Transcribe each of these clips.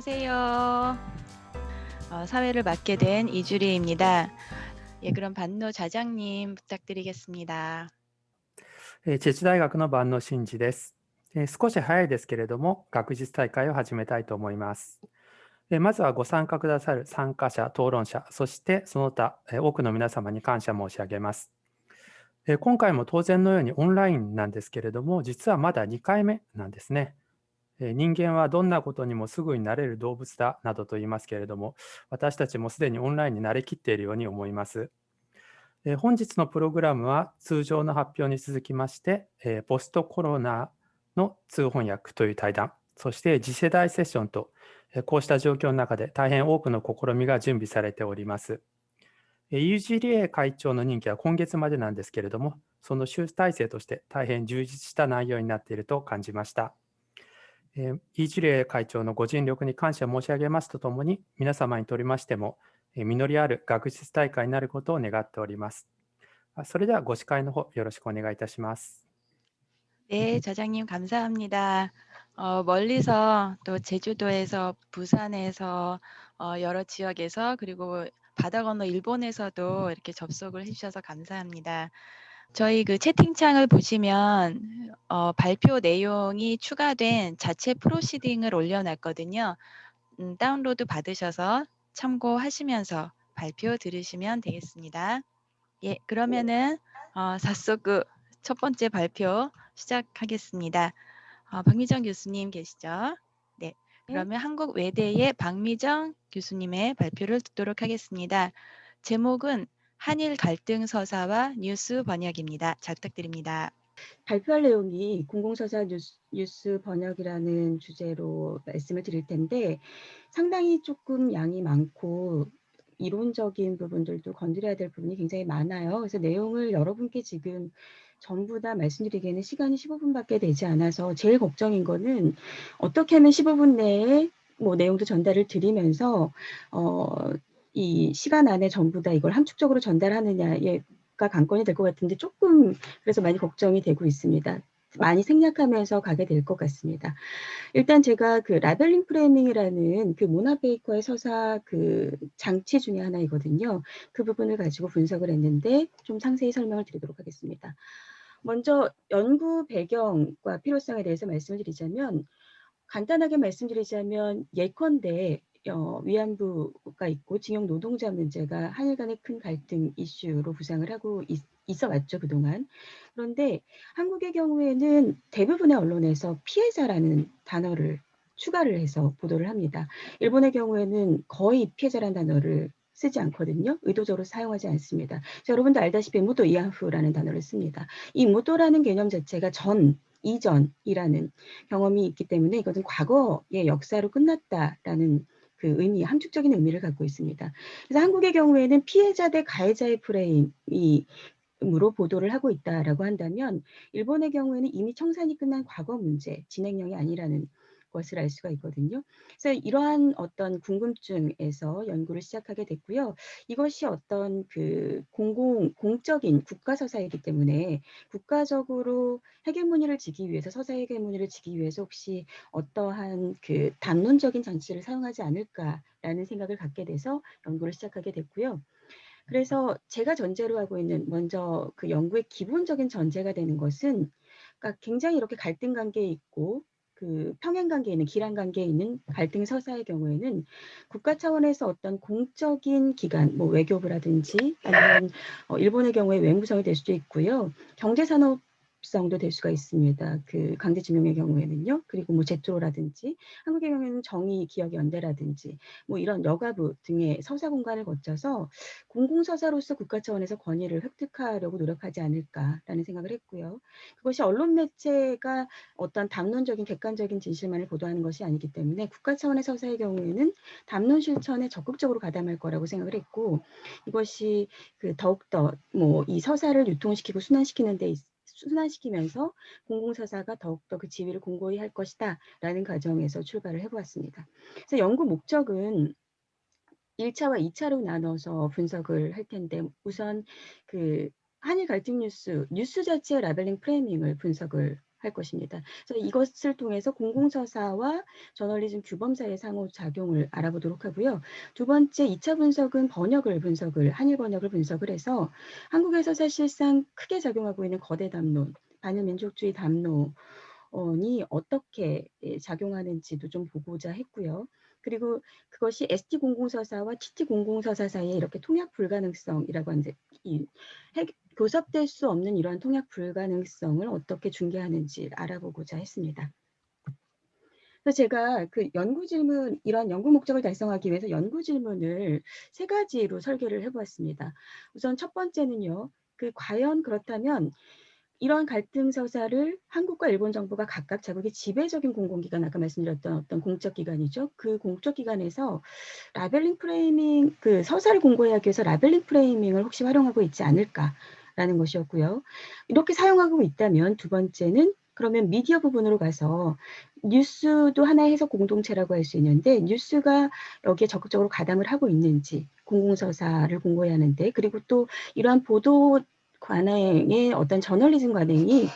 안녕하세요. 사회를 맡게 된 이주리입니다. 예, 그럼 반노 자장님 부탁드리겠습니다. ジェジ大学の万野真嗣です。少し早いですけれども、学術大会を始めたいと思います。まずはご参加くださる参加者、討論者、そしてその他、多くの皆様に感謝申し上げます。今回も当然のようにオンラインなんですけれども、実はまだ2回目なんですね。人間はどんなことにもすぐになれる動物だなどと言いますけれども、私たちもすでにオンラインに慣れきっているように思います。本日のプログラムは通常の発表に続きまして、ポストコロナの通翻訳という対談、そして次世代セッションと、こうした状況の中で大変多くの試みが準備されております。UGDA 会長の任期は今月までなんですけれども、その集大成として大変充実した内容になっていると感じました。UGDA 会長のご尽力に感謝申し上げますとともに、皆様にとりましても、実りある学術大会になることを願っております。それではご司会の方よろしくお願いいたします。 네, 자장님 감사합니다. 멀리서 또 제주도에서, 부산에서, 여러 지역에서, 그리고 바다 건너 일본에서도 이렇게 접속을 해주셔서 감사합니다. 저희 그 채팅창을 보시면 발표 내용이 추가된 자체 프로시딩을 올려놨거든요. 다운로드 받으셔서 참고하시면서 발표 들으시면 되겠습니다. 예, 그러면은早速 첫 번째 발표 시작하겠습니다. 박미정 교수님 계시죠? 네, 그러면 한국 외대의 박미정 교수님의 발표를 듣도록 하겠습니다. 제목은 한일 갈등 서사와 뉴스 번역입니다. 잘 부탁드립니다. 발표할 내용이 공공서사 뉴스 번역이라는 주제로 말씀을 드릴 텐데 상당히 조금 양이 많고 이론적인 부분들도 건드려야 될 부분이 굉장히 많아요. 그래서 내용을 여러분께 지금 전부 다 말씀드리기에는 시간이 15분밖에 되지 않아서 제일 걱정인 거는 어떻게 하면 15분 내에 뭐 내용도 전달을 드리면서 이 시간 안에 전부 다 이걸 함축적으로 전달하느냐에 가 관건이 될 것 같은데 조금 그래서 많이 걱정이 되고 있습니다. 많이 생략하면서 가게 될 것 같습니다. 일단 제가 그 라벨링 프레이밍이라는 그 모나 베이커의 서사 그 장치 중에 하나이거든요. 그 부분을 가지고 분석을 했는데 좀 상세히 설명을 드리도록 하겠습니다. 먼저 연구 배경과 필요성에 대해서 말씀을 드리자면 간단하게 말씀드리자면 예컨대 위안부가 있고 징용 노동자 문제가 한일 간의 큰 갈등 이슈로 부상을 하고 있어 왔죠, 그동안. 그런데 한국의 경우에는 대부분의 언론에서 피해자라는 단어를 추가를 해서 보도를 합니다. 일본의 경우에는 거의 피해자라는 단어를 쓰지 않거든요. 의도적으로 사용하지 않습니다. 여러분도 알다시피 무도 이안후라는 단어를 씁니다. 이 무도라는 개념 자체가 이전이라는 경험이 있기 때문에 이것은 과거의 역사로 끝났다라는 그 의미, 함축적인 의미를 갖고 있습니다. 그래서 한국의 경우에는 피해자 대 가해자의 프레임이 으로 보도를 하고 있다라고 한다면 일본의 경우에는 이미 청산이 끝난 과거 문제, 진행형이 아니라는 것을 알 수가 있거든요. 그래서 이러한 어떤 궁금증에서 연구를 시작하게 됐고요. 이것이 어떤 그 공적인 국가 서사이기 때문에 국가적으로 헤게모니를 지기 위해서 서사 헤게모니를 지기 위해서 혹시 어떠한 그 담론적인 장치를 사용하지 않을까라는 생각을 갖게 돼서 연구를 시작하게 됐고요. 그래서 제가 전제로 하고 있는 먼저 그 연구의 기본적인 전제가 되는 것은 그러니까 굉장히 이렇게 갈등 관계에 있고 그 평행 관계에 있는 기란 관계에 있는 갈등 서사의 경우에는 국가 차원에서 어떤 공적인 기관, 뭐 외교부라든지 아니면 일본의 경우에 외무성이 될 수도 있고요. 경제산업 성도 될 수가 있습니다. 그 강제징용의 경우에는요. 그리고 뭐 제트로라든지 한국의 경우에는 정의기억연대라든지 뭐 이런 여가부 등의 서사 공간을 거쳐서 공공서사로서 국가 차원에서 권위를 획득하려고 노력하지 않을까라는 생각을 했고요. 그것이 언론 매체가 어떤 담론적인 객관적인 진실만을 보도하는 것이 아니기 때문에 국가 차원의 서사의 경우에는 담론 실천에 적극적으로 가담할 거라고 생각을 했고 이것이 그 더욱더 뭐 이 서사를 유통시키고 순환시키면서 공공서사가 더욱더 그 지위를 공고히 할 것이다라는 과정에서 출발을 해보았습니다. 그래서 연구 목적은 1차와 2차로 나눠서 분석을 할 텐데 우선 그 한일 갈등 뉴스 자체의 라벨링 프레이밍을 분석을 할 것입니다. 그래서 이것을 통해서 공공서사와 저널리즘 규범 사이의 상호작용을 알아보도록 하고요. 두 번째 2차 분석은 한일 번역을 분석을 해서 한국에서 사실상 크게 작용하고 있는 거대 담론, 반일민족주의 담론이 어떻게 작용하는지도 좀 보고자 했고요. 그리고 그것이 ST 공공서사와 TT 공공서사 사이에 이렇게 통합 불가능성이라고 하는데 교섭될 수 없는 이러한 통합 불가능성을 어떻게 중개하는지 알아보고자 했습니다. 그래서 제가 그 연구 질문, 이런 연구 목적을 달성하기 위해서 연구 질문을 3가지로 설계를 해보았습니다. 우선 첫 번째는요, 과연 그렇다면 이런 갈등 서사를 한국과 일본 정부가 각각 자국의 지배적인 공공기관, 아까 말씀드렸던 어떤 공적 기관이죠. 그 공적 기관에서 라벨링 프레이밍, 서사를 공고하기 위해서 라벨링 프레이밍을 혹시 활용하고 있지 않을까라는 것이었고요. 이렇게 사용하고 있다면 두 번째는 그러면 미디어 부분으로 가서 뉴스도 하나의 해석 공동체라고 할 수 있는데 뉴스가 여기에 적극적으로 가담을 하고 있는지 공공서사를 공고히 하는데 그리고 또 이러한 보도 관행의 어떤 저널리즘 관행이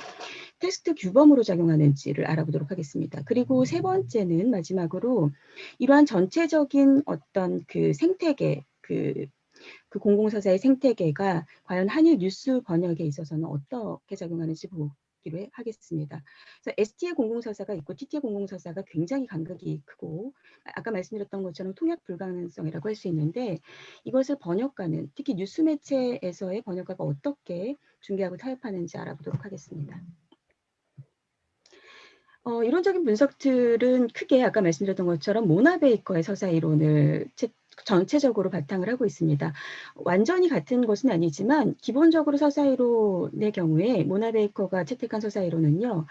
텍스트 규범으로 작용하는지를 알아보도록 하겠습니다. 그리고 세 번째는 마지막으로 이러한 전체적인 어떤 생태계, 그 공공서사의 생태계가 과연 한일 뉴스 번역에 있어서는 어떻게 작용하는지 보기로 하겠습니다. 그래서 ST의 공공서사가 있고 TT의 공공서사가 굉장히 간극이 크고 아까 말씀드렸던 것처럼 통역 불가능성이라고 할 수 있는데 이것을 번역가는 특히 뉴스 매체에서의 번역가가 어떻게 중개하고 타협하는지 알아보도록 하겠습니다. 이론적인 분석들은 크게 아까 말씀드렸던 것처럼 모나 베이커의 서사 이론을 전체적으로 바탕을 하고 있습니다. 완전히 같은 것은 아니지만 기본적으로 서사 이론의 경우에 모나 베이커가 채택한 서사 이론은요.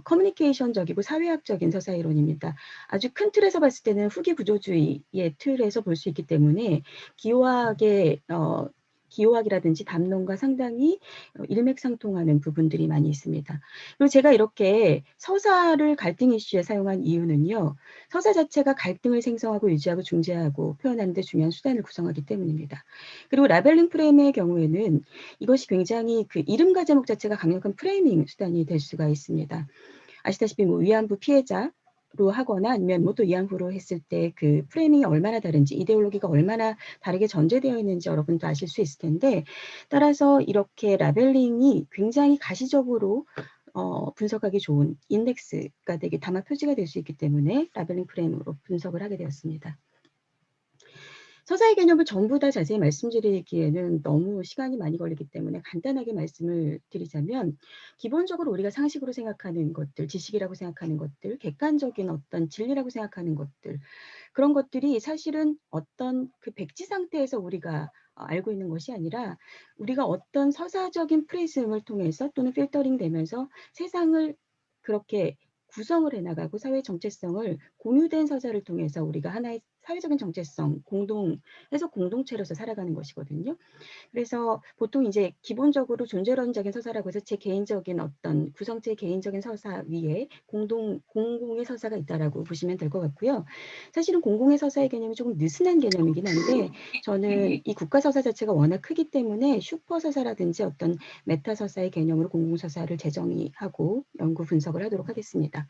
커뮤니케이션적이고 사회학적인 서사 이론입니다. 아주 큰 틀에서 봤을 때는 후기 구조주의의 틀에서 볼 수 있기 때문에 기호학이라든지 담론과 상당히 일맥상통하는 부분들이 많이 있습니다. 그리고 제가 이렇게 서사를 갈등 이슈에 사용한 이유는요. 서사 자체가 갈등을 생성하고 유지하고 중재하고 표현하는 데 중요한 수단을 구성하기 때문입니다. 그리고 라벨링 프레임의 경우에는 이것이 굉장히 이름과 제목 자체가 강력한 프레이밍 수단이 될 수가 있습니다. 아시다시피 위안부 피해자 로 하거나 아니면 또 위안부로 했을 때 프레이밍이 얼마나 다른지 이데올로기가 얼마나 다르게 전제되어 있는지 여러분도 아실 수 있을 텐데 따라서 이렇게 라벨링이 굉장히 가시적으로 분석하기 좋은 인덱스가 되게 담화 표지가 될 수 있기 때문에 라벨링 프레임으로 분석을 하게 되었습니다. 서사의 개념을 전부 다 자세히 말씀드리기에는 너무 시간이 많이 걸리기 때문에 간단하게 말씀을 드리자면 기본적으로 우리가 상식으로 생각하는 것들, 지식이라고 생각하는 것들, 객관적인 어떤 진리라고 생각하는 것들 그런 것들이 사실은 어떤 백지 상태에서 우리가 알고 있는 것이 아니라 우리가 어떤 서사적인 프리즘을 통해서 또는 필터링 되면서 세상을 그렇게 구성을 해나가고 사회 정체성을 공유된 서사를 통해서 우리가 하나의 사회적인 정체성, 해석 공동체로서 살아가는 것이거든요. 그래서 보통 이제 기본적으로 존재론적인 서사라고 해서 제 개인적인 어떤 구성체의 개인적인 서사 위에 공공의 서사가 있다라고 보시면 될 것 같고요. 사실은 공공의 서사의 개념이 조금 느슨한 개념이긴 한데 저는 이 국가 서사 자체가 워낙 크기 때문에 슈퍼 서사라든지 어떤 메타 서사의 개념으로 공공 서사를 재정의하고 연구 분석을 하도록 하겠습니다.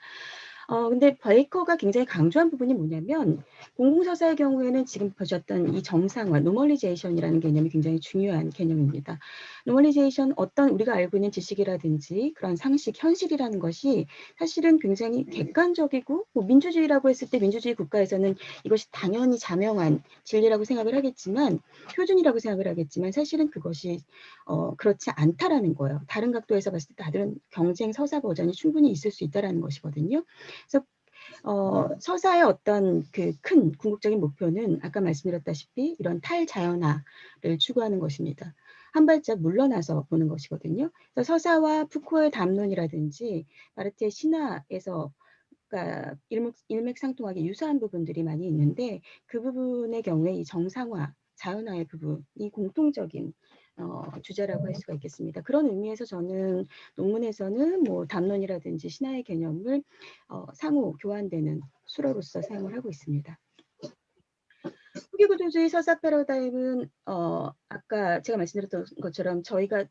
근데 베이커가 굉장히 강조한 부분이 뭐냐면 공공서사의 경우에는 지금 보셨던 이 정상화, 노멀리제이션이라는 개념이 굉장히 중요한 개념입니다. 노멀리제이션 어떤 우리가 알고 있는 지식이라든지 그런 상식, 현실이라는 것이 사실은 굉장히 객관적이고 민주주의라고 했을 때 민주주의 국가에서는 이것이 당연히 자명한 진리라고 생각을 하겠지만 표준이라고 생각을 하겠지만 사실은 그것이 그렇지 않다라는 거예요. 다른 각도에서 봤을 때 다른 경쟁 서사 버전이 충분히 있을 수 있다라는 것이거든요. 그래서 서사의 어떤 큰 궁극적인 목표는 아까 말씀드렸다시피 이런 탈자연화를 추구하는 것입니다. 한 발짝 물러나서 보는 것이거든요. 그래서 서사와 푸코의 담론이라든지 바르트의 신화에서 그러니까 일맥상통하게 유사한 부분들이 많이 있는데 그 부분의 경우에 이 정상화, 자연화의 부분이 공통적인 주제라고 할 수가 있겠습니다. 그런 의미에서 저는 논문에서는 담론이라든지 신화의 개념을 상호 교환되는 수로로서 사용을 하고 있습니다. 후기 구조주의 서사 패러다임은 아까 제가 말씀드렸던 것처럼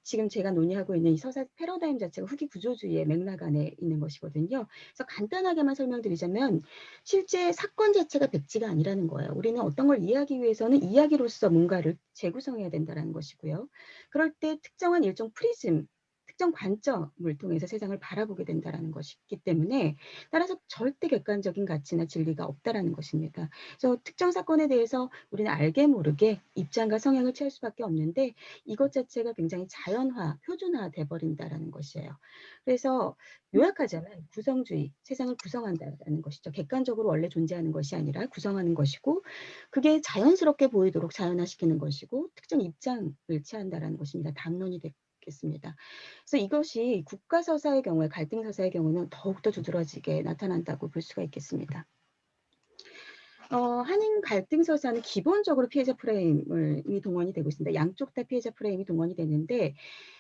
지금 제가 논의하고 있는 이 서사 패러다임 자체가 후기 구조주의의 맥락 안에 있는 것이거든요. 그래서 간단하게만 설명드리자면 실제 사건 자체가 백지가 아니라는 거예요. 우리는 어떤 걸 이해하기 위해서는 이야기로서 뭔가를 재구성해야 된다는 것이고요. 그럴 때 특정한 일종 프리즘, 특정 관점을 통해서 세상을 바라보게 된다는 것이기 때문에 따라서 절대 객관적인 가치나 진리가 없다라는 것입니다. 그래서 특정 사건에 대해서 우리는 알게 모르게 입장과 성향을 취할 수밖에 없는데 이것 자체가 굉장히 자연화, 표준화 돼버린다라는 것이에요. 그래서 요약하자면 구성주의, 세상을 구성한다라는 것이죠. 객관적으로 원래 존재하는 것이 아니라 구성하는 것이고 그게 자연스럽게 보이도록 자연화시키는 것이고 특정 입장을 취한다라는 것입니다. 담론이 되겠습니다. 그래서 이것이 국가서사의 경우에 갈등서사의 경우는 더욱더 두드러지게 나타난다고 볼 수가 있겠습니다. 한인 갈등 서사는 기본적으로 피해자 프레임이 동원이 되고 있습니다. 양쪽 다 피해자 프레임이 동원이 되는데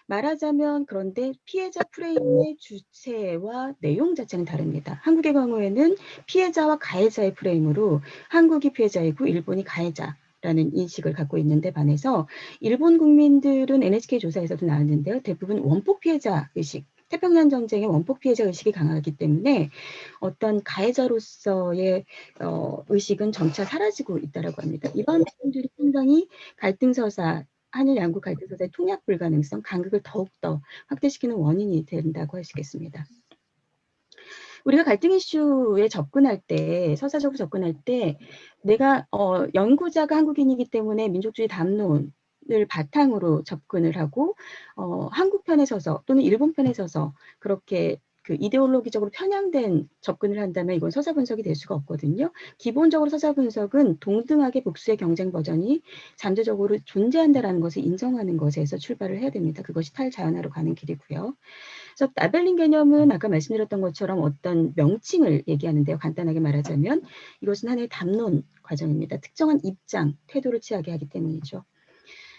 말하자면 그런데 피해자 프레임의 주체와 내용 자체는 다릅니다. 한국의 경우에는 피해자와 가해자의 프레임으로 한국이 피해자이고 일본이 가해자라는 인식을 갖고 있는데 반해서 일본 국민들은 NHK 조사에서도 나왔는데요. 대부분 원폭 피해자 의식, 태평양 전쟁의 원폭 피해자 의식이 강하기 때문에 어떤 가해자로서의 의식은 점차 사라지고 있다라고 합니다. 이런 부분들이 상당히 갈등서사, 한일 양국 갈등서사의 통합 불가능성, 간극을 더욱더 확대시키는 원인이 된다고 할 수 있겠습니다. 우리가 갈등 이슈에 접근할 때, 서사적으로 접근할 때 내가 연구자가 한국인이기 때문에 민족주의 담론을 바탕으로 접근을 하고 한국 편에 서서 또는 일본 편에 서서 그렇게 그 이데올로기적으로 편향된 접근을 한다면 이건 서사 분석이 될 수가 없거든요. 기본적으로 서사 분석은 동등하게 복수의 경쟁 버전이 잠재적으로 존재한다라는 것을 인정하는 것에서 출발을 해야 됩니다. 그것이 탈자연화로 가는 길이고요. 그래서 라벨링 개념은 아까 말씀드렸던 것처럼 어떤 명칭을 얘기하는데요. 간단하게 말하자면 이것은 하나의 담론 과정입니다. 특정한 입장, 태도를 취하게 하기 때문이죠.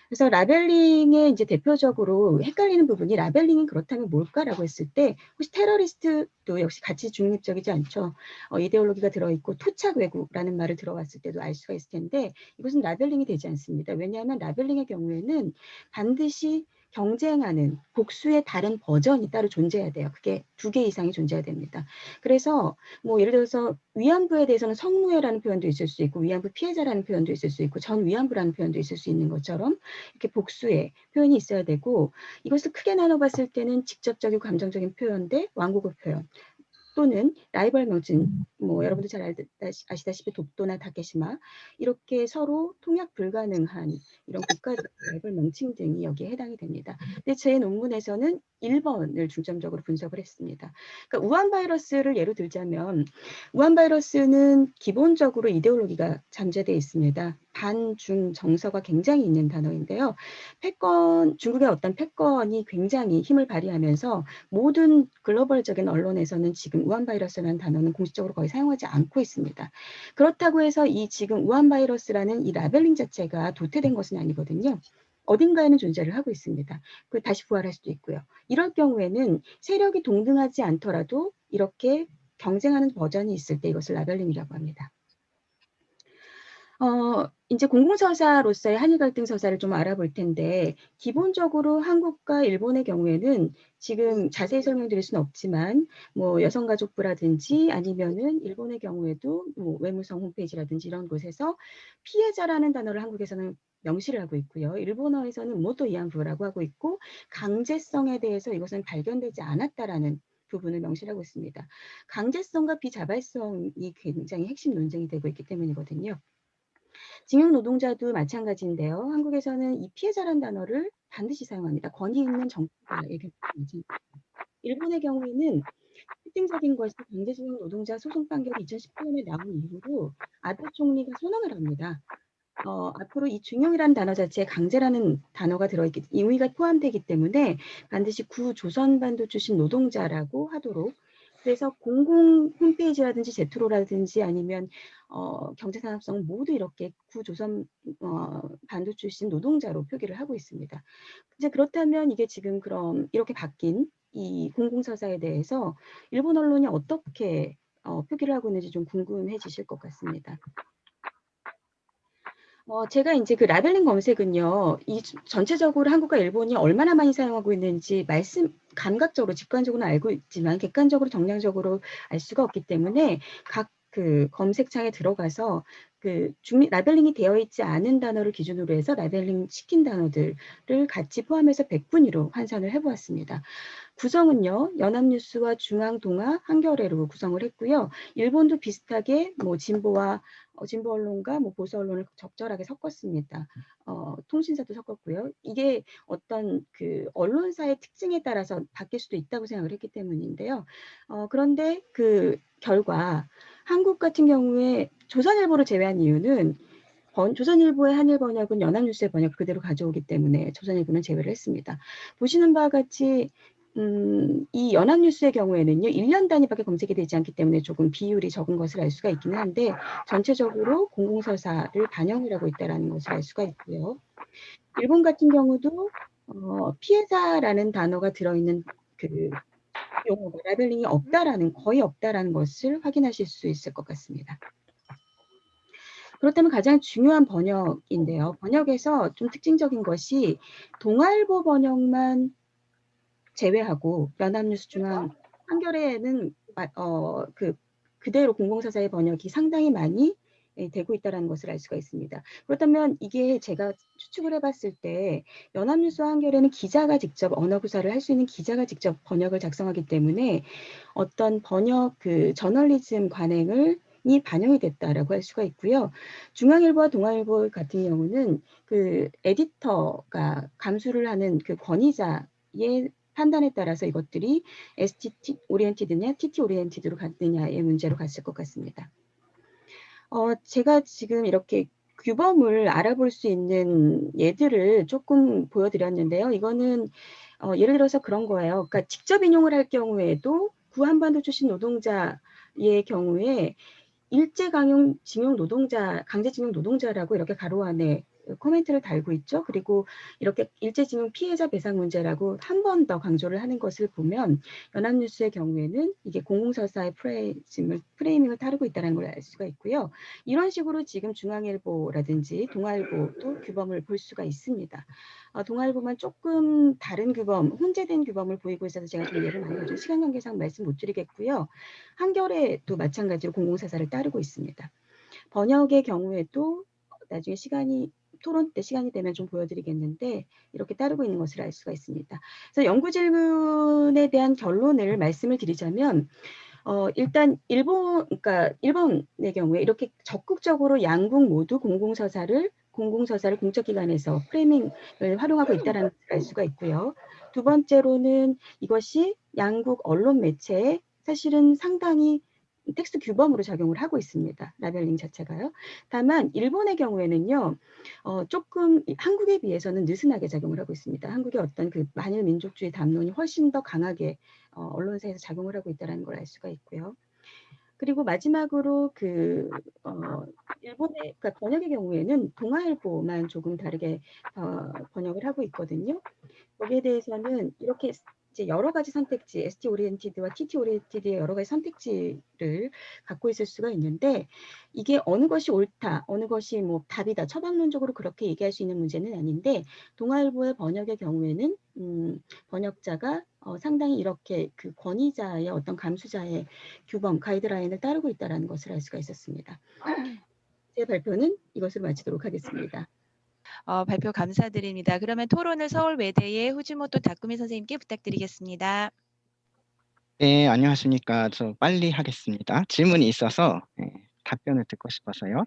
그래서 라벨링의 이제 대표적으로 헷갈리는 부분이 라벨링이 그렇다면 뭘까라고 했을 때 혹시 테러리스트도 역시 가치 중립적이지 않죠. 이데올로기가 들어있고 토착 왜곡라는 말을 들어봤을 때도 알 수가 있을 텐데 이것은 라벨링이 되지 않습니다. 왜냐하면 라벨링의 경우에는 반드시 경쟁하는 복수의 다른 버전이 따로 존재해야 돼요. 그게 2개 이상이 존재해야 됩니다. 그래서 뭐 예를 들어서 위안부에 대해서는 성노예라는 표현도 있을 수 있고 위안부 피해자라는 표현도 있을 수 있고 전 위안부라는 표현도 있을 수 있는 것처럼 이렇게 복수의 표현이 있어야 되고 이것을 크게 나눠봤을 때는 직접적이고 감정적인 표현 대 완고급 표현 또는 라이벌 명칭, 뭐 여러분들 잘 아시다시피 독도나 다케시마 이렇게 서로 통역 불가능한 이런 국가적 라이벌 명칭 등이 여기에 해당이 됩니다. 근데 제 논문에서는 1번을 중점적으로 분석을 했습니다. 그러니까 우한 바이러스를 예로 들자면 우한 바이러스는 기본적으로 이데올로기가 잠재되어 있습니다. 반중 정서가 굉장히 있는 단어인데요. 중국의 어떤 패권이 굉장히 힘을 발휘하면서 모든 글로벌적인 언론에서는 지금 우한 바이러스라는 단어는 공식적으로 거의 사용하지 않고 있습니다. 그렇다고 해서 이 지금 우한 바이러스라는 이 라벨링 자체가 도태된 것은 아니거든요. 어딘가에는 존재를 하고 있습니다. 그 다시 부활할 수도 있고요. 이럴 경우에는 세력이 동등하지 않더라도 이렇게 경쟁하는 버전이 있을 때 이것을 라벨링이라고 합니다. 이제 공공서사로서의 한일 갈등 서사를 좀 알아볼 텐데 기본적으로 한국과 일본의 경우에는 지금 자세히 설명드릴 수는 없지만 뭐 여성가족부라든지 아니면은 일본의 경우에도 뭐 외무성 홈페이지라든지 이런 곳에서 피해자라는 단어를 한국에서는 명시를 하고 있고요. 일본어에서는 모토 이안부라고 하고 있고 강제성에 대해서 이것은 발견되지 않았다라는 부분을 명시하고 있습니다. 강제성과 비자발성이 굉장히 핵심 논쟁이 되고 있기 때문이거든요. 징용 노동자도 마찬가지인데요. 한국에서는 이 피해자란 단어를 반드시 사용합니다. 권위 있는 정치자의 경우는 일본의 경우에는 특징적인 것이 강제징용 노동자 소송 판결이 2018년에 나온 이후로 아베 총리가 선언을 합니다. 앞으로 이 중용이라는 단어 자체에 강제라는 단어가 들어있기, 임의가 포함되기 때문에 반드시 구조선반도 출신 노동자라고 하도록 그래서 공공 홈페이지라든지 제트로라든지 아니면 경제산업성 모두 이렇게 구조선 반도 출신 노동자로 표기를 하고 있습니다. 이제 그렇다면 이게 지금 그럼 이렇게 바뀐 이 공공서사에 대해서 일본 언론이 어떻게 표기를 하고 있는지 좀 궁금해지실 것 같습니다. 제가 인제 그 라벨링 검색은요. 전체적으로 한국과 일본이 얼마나 많이 사용하고 있는지 감각적으로 직관적으로는 알고 있지만 객관적으로 정량적으로 알 수가 없기 때문에 각 그 검색창에 들어가서 라벨링이 되어 있지 않은 단어를 기준으로 해서 라벨링 시킨 단어들을 같이 포함해서 100분위로 환산을 해 보았습니다. 구성은요. 연합뉴스와 중앙, 동아, 한겨레로 구성을 했고요. 일본도 비슷하게 진보 언론과 보수 언론을 적절하게 섞었습니다. 통신사도 섞었고요. 이게 어떤 언론사의 특징에 따라서 바뀔 수도 있다고 생각을 했기 때문인데요. 그런데 그 결과 한국 같은 경우에 조선일보를 제외한 이유는 조선일보의 한일 번역은 연합뉴스의 번역 그대로 가져오기 때문에 조선일보는 제외를 했습니다. 보시는 바와 같이 이 연합뉴스의 경우에는요. 1년 단위밖에 검색이 되지 않기 때문에 조금 비율이 적은 것을 알 수가 있기는 한데 전체적으로 공공서사를 반영을 하고 있다는 것을 알 수가 있고요. 일본 같은 경우도 피해자라는 단어가 들어있는 용어가 라벨링이 거의 없다라는 것을 확인하실 수 있을 것 같습니다. 그렇다면 가장 중요한 번역인데요. 번역에서 좀 특징적인 것이 동아일보 번역만 제외하고 연합뉴스, 중앙, 한겨레는 그대로 공공사사의 번역이 상당히 많이 되고 있다는 것을 알 수가 있습니다. 그렇다면 이게 제가 추측을 해봤을 때 연합뉴스와 한겨레는 기자가 직접 언어구사를 할 수 있는 기자가 직접 번역을 작성하기 때문에 어떤 번역 저널리즘 관행이 반영이 됐다라고 할 수가 있고요. 중앙일보와 동아일보 같은 경우는 에디터가 감수를 하는 권위자의 판단에 따라서 이것들이 STT 오리엔티드냐 TT 오리엔티드로 갔느냐의 문제로 갔을 것 같습니다. 제가 지금 이렇게 규범을 알아볼 수 있는 예들을 조금 보여드렸는데요. 이거는 예를 들어서 그런 거예요. 그러니까 직접 인용을 할 경우에도 구한반도 출신 노동자의 경우에 강제징용 노동자라고 이렇게 가로 안에 코멘트를 달고 있죠. 그리고 이렇게 일제징용 피해자 배상 문제라고 한 번 더 강조를 하는 것을 보면 연합뉴스의 경우에는 이게 공공서사의 프레이밍을 따르고 있다는 걸 알 수가 있고요. 이런 식으로 지금 중앙일보라든지 동아일보도 규범을 볼 수가 있습니다. 동아일보만 조금 다른 혼재된 규범을 보이고 있어서 제가 좀 예를 많이 들어서 시간 관계상 말씀 못 드리겠고요. 한겨레도 마찬가지로 공공사사를 따르고 있습니다. 번역의 경우에도 나중에 토론 때 시간이 되면 좀 보여드리겠는데 이렇게 따르고 있는 것을 알 수가 있습니다. 그래서 연구 질문에 대한 결론을 말씀을 드리자면 일단 일본의 경우에 이렇게 적극적으로 양국 모두 공공서사를 공적기관에서 프레이밍을 활용하고 있다는 것을 알 수가 있고요. 두 번째로는 이것이 양국 언론 매체에 사실은 상당히 텍스트 규범으로 작용을 하고 있습니다. 라벨링 자체가요. 다만 일본의 경우에는요. 조금 한국에 비해서는 느슨하게 작용을 하고 있습니다. 한국의 어떤 만일 민족주의 담론이 훨씬 더 강하게 언론사에서 작용을 하고 있다는 걸 알 수가 있고요. 그리고 마지막으로 일본의 번역의 경우에는 동아일보만 조금 다르게 번역을 하고 있거든요. 거기에 대해서는 이렇게 이제 여러 가지 선택지, ST 오리엔티드와 TT 오리엔티드의 여러 가지 선택지를 갖고 있을 수가 있는데 이게 어느 것이 옳다, 어느 것이 답이다, 처방론적으로 그렇게 얘기할 수 있는 문제는 아닌데 동아일보의 번역의 경우에는 번역자가 상당히 이렇게 권위자의 어떤 감수자의 규범, 가이드라인을 따르고 있다는 것을 알 수가 있었습니다. 제 발표는 이것으로 마치도록 하겠습니다. 발표 감사드립니다. 그러면 토론을 서울외대의 후지모토 다쿠미 선생님께 부탁드리겠습니다. 네, 안녕하십니까. 저 빨리 하겠습니다. 질문이 있어서 답변을 듣고 싶어서요.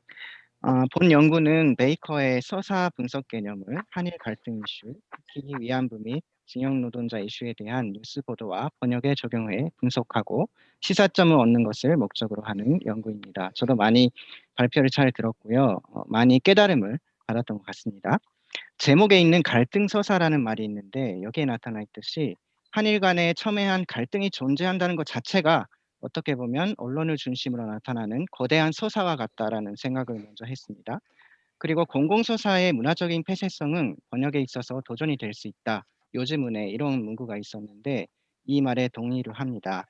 본 연구는 베이커의 서사 분석 개념을 한일 갈등 이슈, 특히 위안부 및 징용 노동자 이슈에 대한 뉴스 보도와 번역에 적용해 분석하고 시사점을 얻는 것을 목적으로 하는 연구입니다. 저도 많이 발표를 잘 들었고요. 많이 깨달음을 받았던 것 같습니다. 제목에 있는 갈등 서사라는 말이 있는데 여기에 나타나 있듯이 한일 간에 첨예한 갈등이 존재한다는 것 자체가 어떻게 보면 언론을 중심으로 나타나는 거대한 서사와 같다라는 생각을 먼저 했습니다. 그리고 공공서사의 문화적인 폐쇄성은 번역에 있어서 도전이 될 수 있다. 요즘은에 이런 문구가 있었는데 이 말에 동의를 합니다.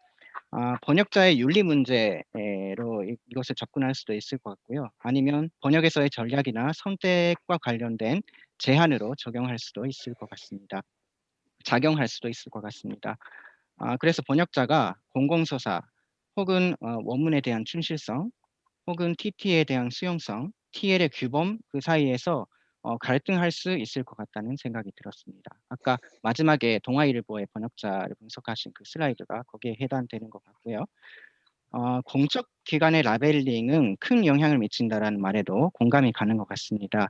번역자의 윤리 문제로 이것을 접근할 수도 있을 것 같고요. 아니면 번역에서의 전략이나 선택과 관련된 제한으로 적용할 수도 있을 것 같습니다. 작용할 수도 있을 것 같습니다. 그래서 번역자가 공공서사 혹은 원문에 대한 충실성 혹은 TT에 대한 수용성, TL의 규범 그 사이에서 갈등할 수 있을 것 같다는 생각이 들었습니다. 아까 마지막에 동아일보의 번역자를 분석하신 그 슬라이드가 거기에 해당되는 것 같고요. 공적 기관의 라벨링은 큰 영향을 미친다라는 말에도 공감이 가는 것 같습니다.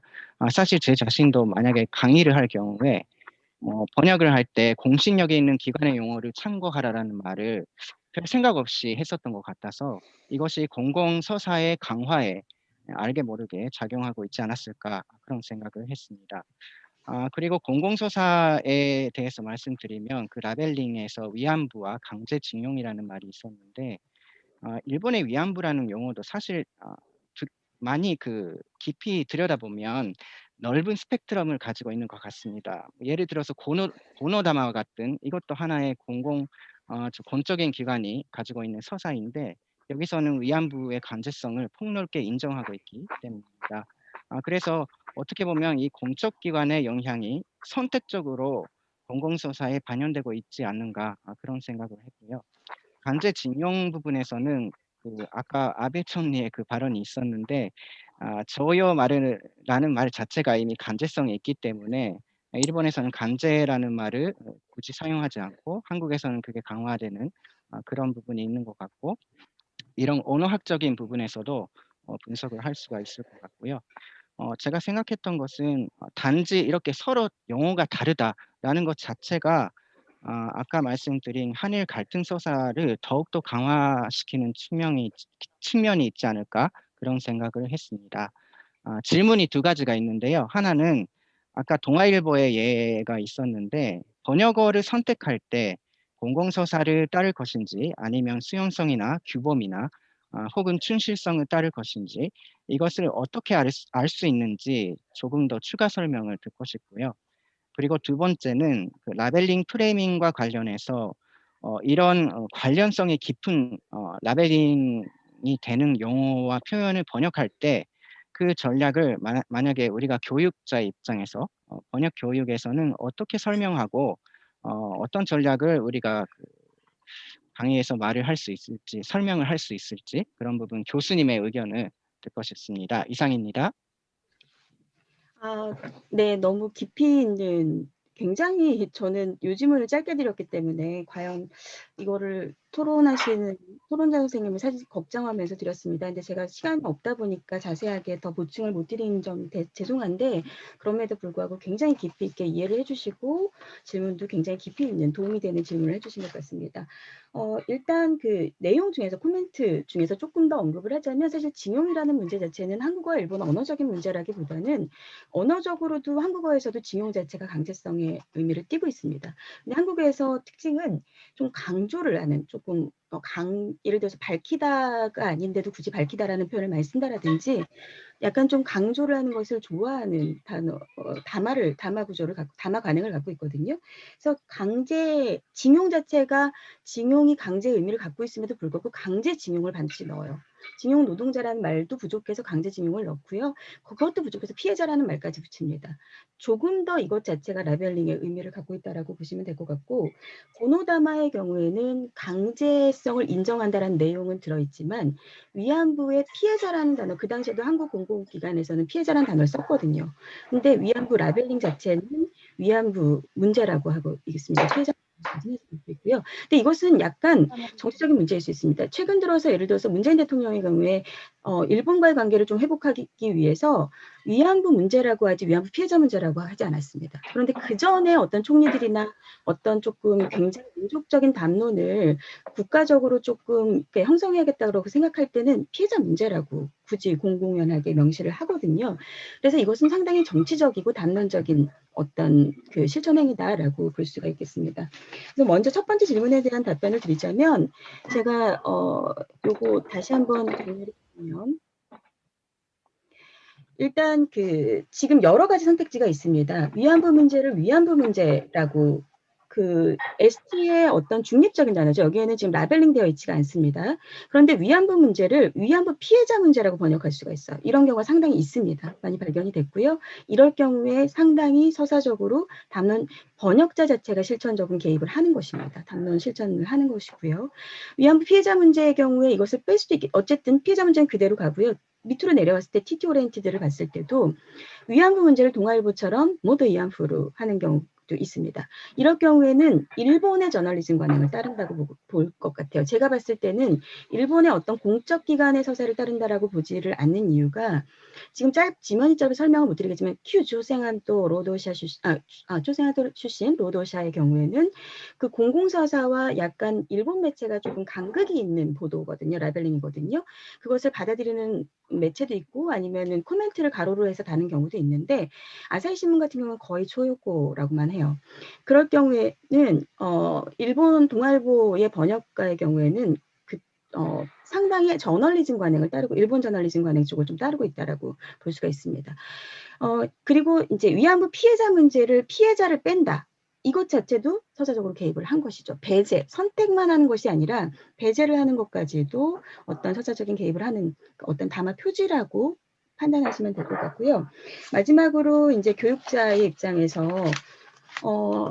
사실 제 자신도 만약에 강의를 할 경우에 번역을 할 때 공신력에 있는 기관의 용어를 참고하라라는 말을 별 생각 없이 했었던 것 같아서 이것이 공공서사의 강화에 알게 모르게 작용하고 있지 않았을까 그런 생각을 했습니다. 그리고 공공서사에 대해서 말씀드리면 그 라벨링에서 위안부와 강제징용이라는 말이 있었는데 일본의 위안부라는 용어도 사실 많이 깊이 들여다보면 넓은 스펙트럼을 가지고 있는 것 같습니다. 예를 들어서 고노다마와 같은 이것도 하나의 공적인 기관이 가지고 있는 서사인데 여기서는 위안부의 강제성을 폭넓게 인정하고 있기 때문입니다. 그래서 어떻게 보면 이 공적 기관의 영향이 선택적으로 공공서사에 반영되고 있지 않는가 그런 생각을 했고요. 강제징용 부분에서는 아까 아베 총리의 그 발언이 있었는데 저요 말이라는 말 자체가 이미 간제성이 있기 때문에 일본에서는 간제라는 말을 굳이 사용하지 않고 한국에서는 그게 강화되는 그런 부분이 있는 것 같고 이런 언어학적인 부분에서도 분석을 할 수가 있을 것 같고요. 제가 생각했던 것은 단지 이렇게 서로 용어가 다르다라는 것 자체가 아까 말씀드린 한일 갈등 서사를 더욱더 강화시키는 측면이 있지 않을까 그런 생각을 했습니다. 질문이 두 가지가 있는데요. 하나는 아까 동아일보의 예가 있었는데 번역어를 선택할 때 공공서사를 따를 것인지 아니면 수용성이나 규범이나 혹은 충실성을 따를 것인지 이것을 어떻게 알 수 있는지 조금 더 추가 설명을 듣고 싶고요. 그리고 두 번째는 그 라벨링 프레이밍과 관련해서 이런 관련성이 깊은 라벨링이 되는 용어와 표현을 번역할 때 그 전략을 만약에 우리가 교육자의 입장에서 번역 교육에서는 어떻게 설명하고 어떤 전략을 우리가 강의에서 말을 할 수 있을지 설명을 할 수 있을지 그런 부분 교수님의 의견을 듣고 싶습니다. 이상입니다. 네, 너무 깊이 있는 굉장히 저는 요 질문을 짧게 드렸기 때문에 과연 이거를 토론자 선생님을 사실 걱정하면서 드렸습니다. 근데 제가 시간이 없다 보니까 자세하게 더 보충을 못 드리는 점 죄송한데 그럼에도 불구하고 굉장히 깊이 있게 이해를 해주시고 질문도 굉장히 깊이 있는 도움이 되는 질문을 해주신 것 같습니다. 일단 그 내용 중에서 코멘트 중에서 조금 더 언급을 하자면 사실 징용이라는 문제 자체는 한국어와 일본어 언어적인 문제라기보다는 언어적으로도 한국어에서도 징용 자체가 강제성의 의미를 띠고 있습니다. 근데 한국에서 특징은 좀 강조를 하는 조금 예를 들어서 밝히다가 아닌데도 굳이 밝히다라는 표현을 많이 쓴다라든지 약간 좀 강조를 하는 것을 좋아하는 단어, 담화 구조를 갖고, 담화 관행을 갖고 있거든요. 그래서 징용 자체가 징용이 강제 의미를 갖고 있음에도 불구하고 강제징용을 반드시 넣어요. 징용 노동자라는 말도 부족해서 강제징용을 넣고요. 그것도 부족해서 피해자라는 말까지 붙입니다. 조금 더 이것 자체가 라벨링의 의미를 갖고 있다라고 보시면 될 것 같고, 고노다마의 경우에는 강제성을 인정한다라는 내용은 들어있지만 위안부의 피해자라는 단어, 그 당시에도 한국 공공기관에서는 피해자라는 단어를 썼거든요. 근데 위안부 라벨링 자체는 위안부 문제라고 하고 있습니다. 피해자 있고요. 근데 이것은 약간 정치적인 문제일 수 있습니다. 최근 들어서 예를 들어서 문재인 대통령의 경우에 일본과의 관계를 좀 회복하기 위해서 위안부 문제라고 하지 위안부 피해자 문제라고 하지 않았습니다. 그런데 그 전에 어떤 총리들이나 어떤 조금 굉장히 민족적인 담론을 국가적으로 조금 형성해야겠다고 생각할 때는 피해자 문제라고 굳이 공공연하게 명시를 하거든요. 그래서 이것은 상당히 정치적이고 담론적인 어떤 그 실천행위다라고 볼 수가 있겠습니다. 그래서 먼저 첫 번째 질문에 대한 답변을 드리자면 제가 요거 다시 한번 정리를 해보면 일단 지금 여러 가지 선택지가 있습니다. 위안부 문제를 위안부 문제라고 그 ST의 어떤 중립적인 단어죠. 여기에는 지금 라벨링 되어 있지가 않습니다. 그런데 위안부 문제를 위안부 피해자 문제라고 번역할 수가 있어요. 이런 경우가 상당히 있습니다. 많이 발견이 됐고요. 이럴 경우에 상당히 서사적으로 담론 번역자 자체가 실천적인 개입을 하는 것입니다. 담론 실천을 하는 것이고요. 위안부 피해자 문제의 경우에 이것을 뺄 수도 있겠, 어쨌든 피해자 문제는 그대로 가고요. 밑으로 내려왔을 때 TT 오리엔티드를 봤을 때도 위안부 문제를 동아일보처럼 모두 위안부로 하는 경우도 있습니다. 이럴 경우에는 일본의 저널리즘 관행을 따른다고 볼 것 같아요. 제가 봤을 때는 일본의 어떤 공적 기관의 서사를 따른다라고 보지를 않는 이유가 지금 지문이 짧게 설명을 못 드리겠지만 조생한도 로도샤 출신, 조생한도 출신 로도샤의 경우에는 그 공공서사와 약간 일본 매체가 조금 간극이 있는 보도거든요. 라벨링이거든요. 그것을 받아들이는 매체도 있고 아니면은 코멘트를 가로로 해서 다는 경우도 있는데 아사히 신문 같은 경우는 거의 초요고라고만 해요. 그럴 경우에는 일본 동아일보의 번역가의 경우에는 상당히 저널리즘 관행을 따르고 일본 저널리즘 관행 쪽을 좀 따르고 있다라고 볼 수가 있습니다. 그리고 이제 위안부 피해자 문제를 피해자를 뺀다. 이것 자체도 서사적으로 개입을 한 것이죠. 배제, 선택만 하는 것이 아니라 배제를 하는 것까지도 어떤 서사적인 개입을 하는 어떤 담화 표지라고 판단하시면 될 것 같고요. 마지막으로 이제 교육자의 입장에서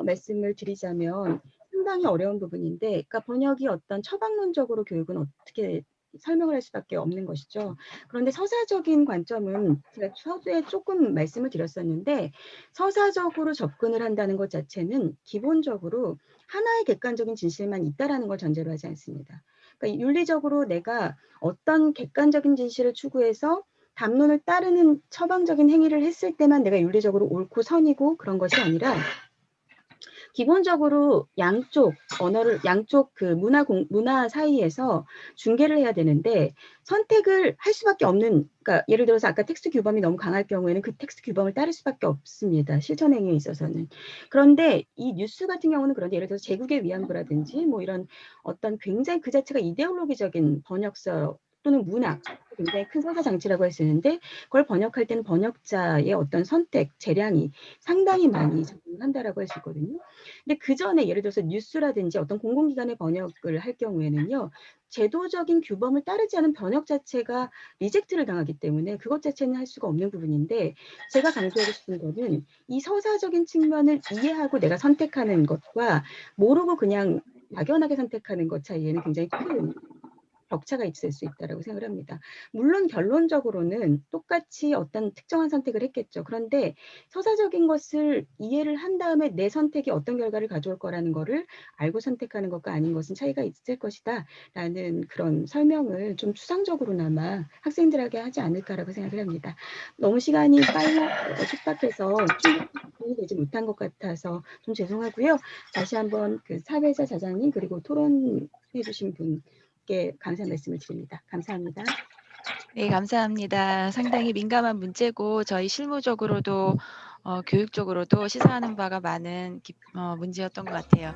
말씀을 드리자면 상당히 어려운 부분인데, 그러니까 번역이 어떤 처방론적으로 교육은 어떻게 설명을 할 수밖에 없는 것이죠. 그런데 서사적인 관점은 제가 서두에 조금 말씀을 드렸었는데 서사적으로 접근을 한다는 것 자체는 기본적으로 하나의 객관적인 진실만 있다라는 걸 전제로 하지 않습니다. 그러니까 윤리적으로 내가 어떤 객관적인 진실을 추구해서 담론을 따르는 처방적인 행위를 했을 때만 내가 윤리적으로 옳고 선이고 그런 것이 아니라 기본적으로 양쪽 그 문화 사이에서 중개를 해야 되는데 선택을 할 수밖에 없는, 그러니까 예를 들어서 아까 텍스트 규범이 너무 강할 경우에는 그 텍스트 규범을 따를 수밖에 없습니다. 실천 행위에 있어서는. 그런데 이 뉴스 같은 경우는 그런데 예를 들어서 제국의 위안부라든지 뭐 이런 어떤 굉장히 그 자체가 이데올로기적인 번역서 또는 문학, 굉장히 큰 서사 장치라고 할 수 있는데 그걸 번역할 때는 번역자의 어떤 선택, 재량이 상당히 많이 작용한다라고 할 수 있거든요. 근데 그 전에 예를 들어서 뉴스라든지 어떤 공공기관의 번역을 할 경우에는요, 제도적인 규범을 따르지 않은 번역 자체가 리젝트를 당하기 때문에 그것 자체는 할 수가 없는 부분인데 제가 강조하고 싶은 거는 이 서사적인 측면을 이해하고 내가 선택하는 것과 모르고 그냥 막연하게 선택하는 것 사이에는 굉장히 큰 격차가 있을 수 있다고 생각을 합니다. 물론 결론적으로는 똑같이 어떤 특정한 선택을 했겠죠. 그런데 서사적인 것을 이해를 한 다음에 내 선택이 어떤 결과를 가져올 거라는 거를 알고 선택하는 것과 아닌 것은 차이가 있을 것이다 라는 그런 설명을 좀 추상적으로나마 학생들에게 하지 않을까라고 생각을 합니다. 너무 시간이 촉박해서 충분히 되지 못한 것 같아서 좀 죄송하고요. 다시 한번 그 사회자 자장님 그리고 토론해 주신 분께 감사 말씀을 드립니다. 감사합니다. 네, 감사합니다. 상당히 민감한 문제고 저희 실무적으로도 교육적으로도 시사하는 바가 많은 문제였던 것 같아요.